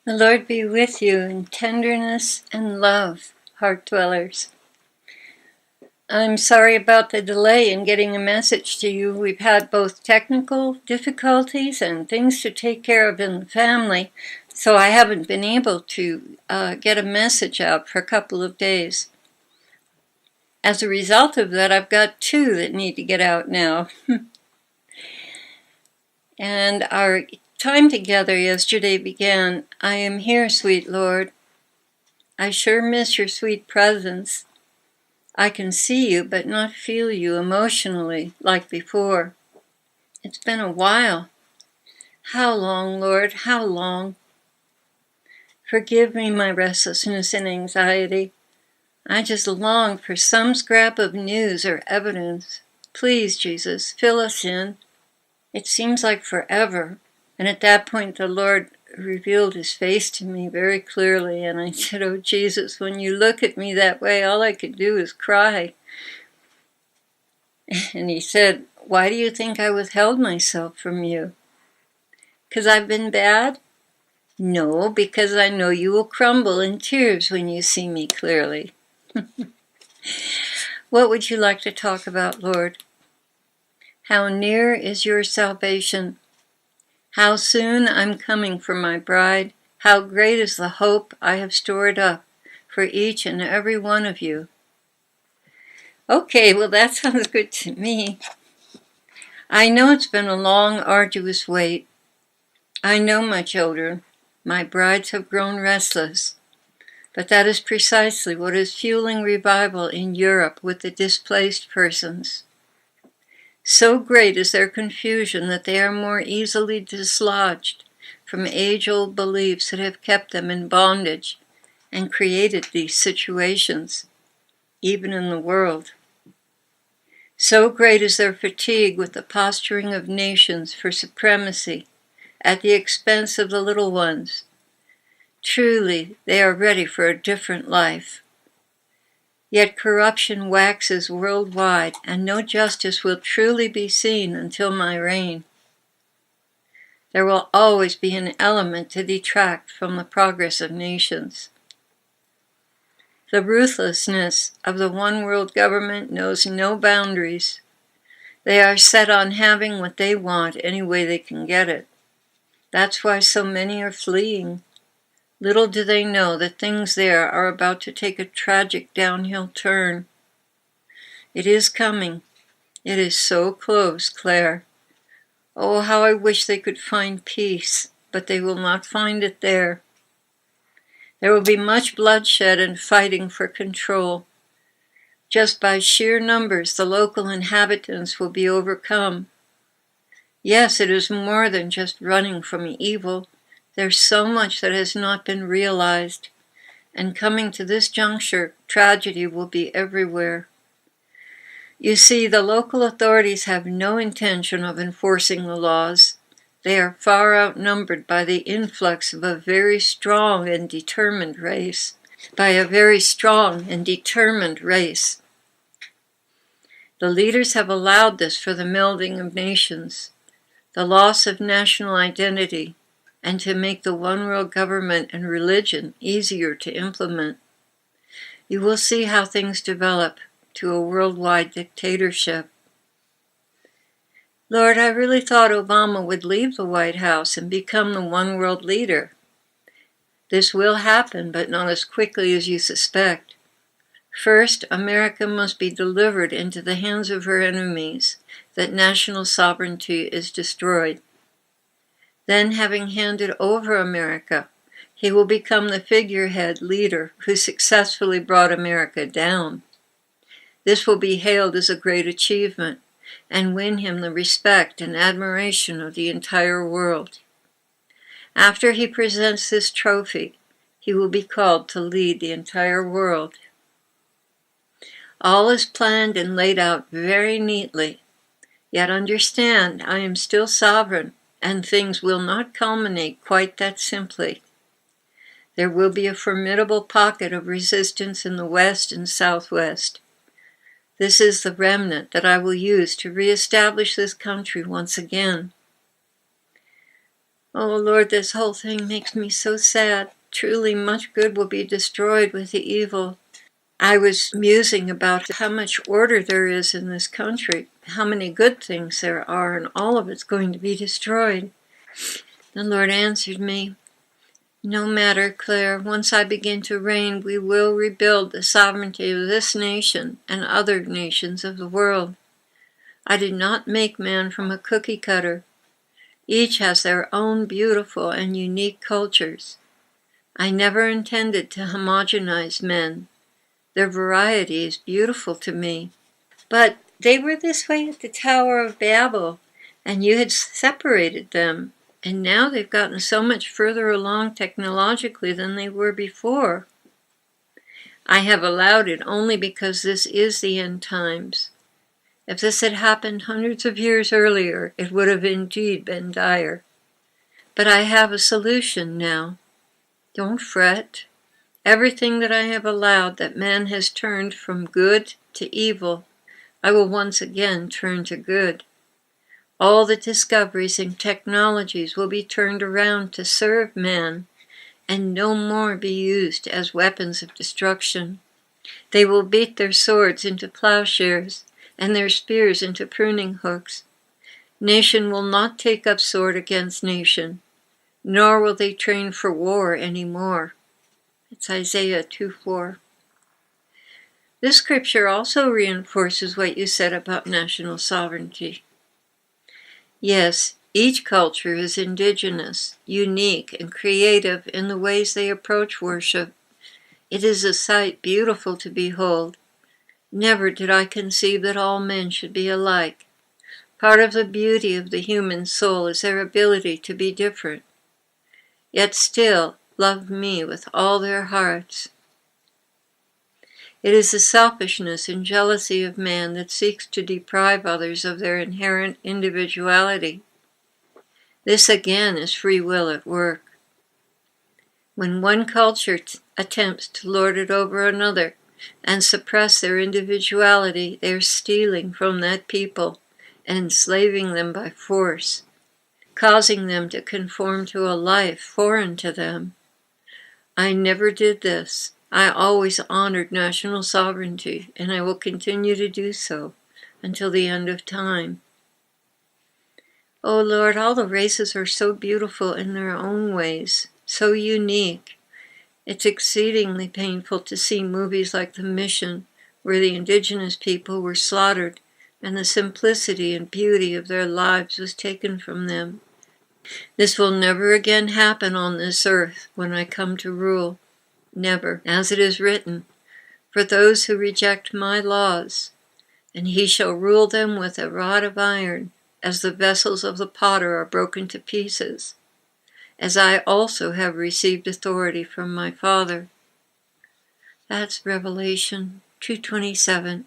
The Lord be with you in tenderness and love, heart dwellers. I'm sorry about the delay in getting a message to you. We've had both technical difficulties and things to take care of in the family, so I haven't been able to get a message out for a couple of days. As a result of that, I've got two that need to get out now. And our time together yesterday began, "I am here, sweet Lord. I sure miss your sweet presence. I can see you but not feel you emotionally like before. It's been a while. How long, Lord, how long? Forgive me my restlessness and anxiety. I just long for some scrap of news or evidence. Please, Jesus, fill us in. It seems like forever." And at that point, the Lord revealed his face to me very clearly. And I said, "Oh, Jesus, when you look at me that way, all I could do is cry." And he said, "Why do you think I withheld myself from you? 'Cause I've been bad? No, because I know you will crumble in tears when you see me clearly." What would you like to talk about, Lord? How near is your salvation? How soon I'm coming for my bride. How great is the hope I have stored up for each and every one of you. Okay, well, that sounds good to me. I know it's been a long, arduous wait. I know, my children, my brides have grown restless. But that is precisely what is fueling revival in Europe with the displaced persons. So great is their confusion that they are more easily dislodged from age-old beliefs that have kept them in bondage and created these situations, even in the world. So great is their fatigue with the posturing of nations for supremacy at the expense of the little ones. Truly, they are ready for a different life. Yet corruption waxes worldwide, and no justice will truly be seen until my reign. There will always be an element to detract from the progress of nations. The ruthlessness of the one world government knows no boundaries. They are set on having what they want any way they can get it. That's why so many are fleeing. Little do they know that things there are about to take a tragic downhill turn. It is coming. It is so close, Claire. Oh, how I wish they could find peace, but they will not find it there. There will be much bloodshed and fighting for control. Just by sheer numbers, the local inhabitants will be overcome. Yes, it is more than just running from evil. There's so much that has not been realized, and coming to this juncture, tragedy will be everywhere. You see, the local authorities have no intention of enforcing the laws. They are far outnumbered by the influx of a very strong and determined race. The leaders have allowed this for the melding of nations, the loss of national identity, and to make the one world government and religion easier to implement. You will see how things develop to a worldwide dictatorship. Lord, I really thought Obama would leave the White House and become the one world leader. This will happen, but not as quickly as you suspect. First, America must be delivered into the hands of her enemies, that national sovereignty is destroyed. Then, having handed over America, he will become the figurehead leader who successfully brought America down. This will be hailed as a great achievement and win him the respect and admiration of the entire world. After he presents this trophy, he will be called to lead the entire world. All is planned and laid out very neatly. Yet understand, I am still sovereign, and things will not culminate quite that simply. There will be a formidable pocket of resistance in the West and Southwest. This is the remnant that I will use to reestablish this country once again. Oh Lord, this whole thing makes me so sad. Truly much good will be destroyed with the evil. I was musing about how much order there is in this country, how many good things there are, and all of it's going to be destroyed. The Lord answered me, "No matter, Claire, once I begin to reign, we will rebuild the sovereignty of this nation and other nations of the world. I did not make man from a cookie cutter. Each has their own beautiful and unique cultures. I never intended to homogenize men. Their variety is beautiful to me. But they were this way at the Tower of Babel, and you had separated them, and now they've gotten so much further along technologically than they were before. I have allowed it only because this is the end times. If this had happened hundreds of years earlier, it would have indeed been dire. But I have a solution now. Don't fret. Everything that I have allowed that man has turned from good to evil, I will once again turn to good. All the discoveries and technologies will be turned around to serve man and no more be used as weapons of destruction. They will beat their swords into plowshares and their spears into pruning hooks. Nation will not take up sword against nation, nor will they train for war any more." It's Isaiah 2:4. This scripture also reinforces what you said about national sovereignty. Yes, each culture is indigenous, unique, and creative in the ways they approach worship. It is a sight beautiful to behold. Never did I conceive that all men should be alike. Part of the beauty of the human soul is their ability to be different, yet still love me with all their hearts. It is the selfishness and jealousy of man that seeks to deprive others of their inherent individuality. This again is free will at work. When one culture attempts to lord it over another and suppress their individuality, they are stealing from that people and enslaving them by force, causing them to conform to a life foreign to them. I never did this. I always honored national sovereignty, and I will continue to do so until the end of time. Oh Lord, all the races are so beautiful in their own ways, so unique. It's exceedingly painful to see movies like The Mission, where the indigenous people were slaughtered and the simplicity and beauty of their lives was taken from them. This will never again happen on this earth when I come to rule. Never, as it is written, for those who reject my laws, and he shall rule them with a rod of iron, as the vessels of the potter are broken to pieces, as I also have received authority from my Father. That's Revelation 2:27.